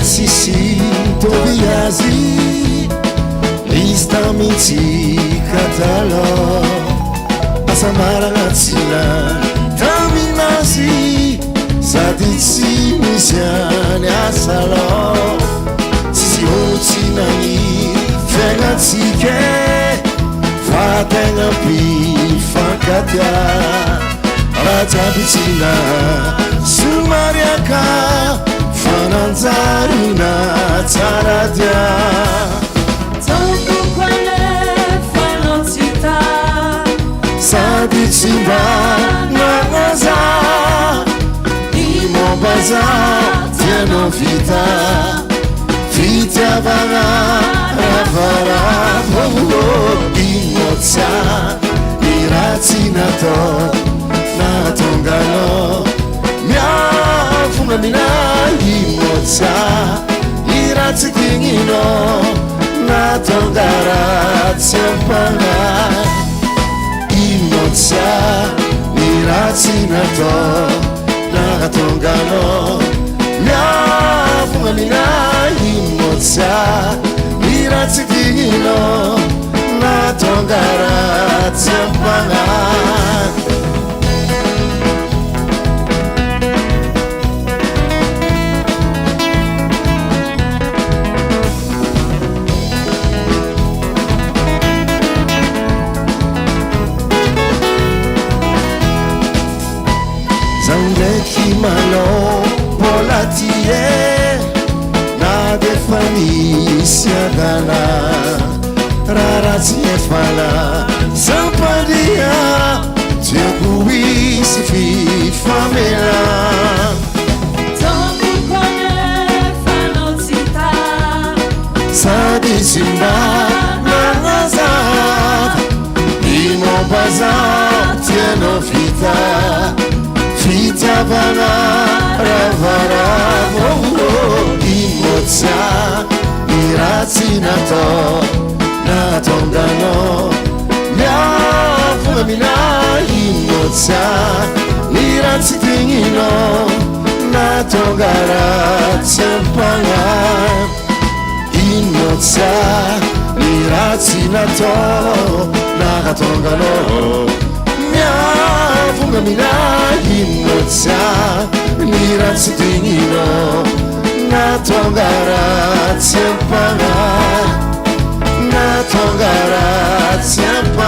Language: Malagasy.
sisi tobiazi istamiti katalo asamara natsina taminazi saditsi misiani asalo sisi otinani fengatsike fatenga pi fakatia rajabitina sumariaka fananzarina taradia Tanto quale fanozita Sadicimba nanaza Imobaza tieno vita Vita vana ravara Imozia irazinato Natongano Miafumamina imozia irazikingino Natongara tiempana Imozia irazinato Natongano Miafumamina imozia irazikingino Natongara tiempana Mano volatie na defanisia dana rarazie fala sampadia tiabuisi fi famela Tanto quale fanozita Sadicimba nanaza Imobaza tieno fita Vita vana ravara Imozia irazinato Natongano Miafumamina imozia irazitingino Natongara tiempana Imozia irazinato Natongano Miafumamina imozia irazinato Natongara tiempana Natongara tiempana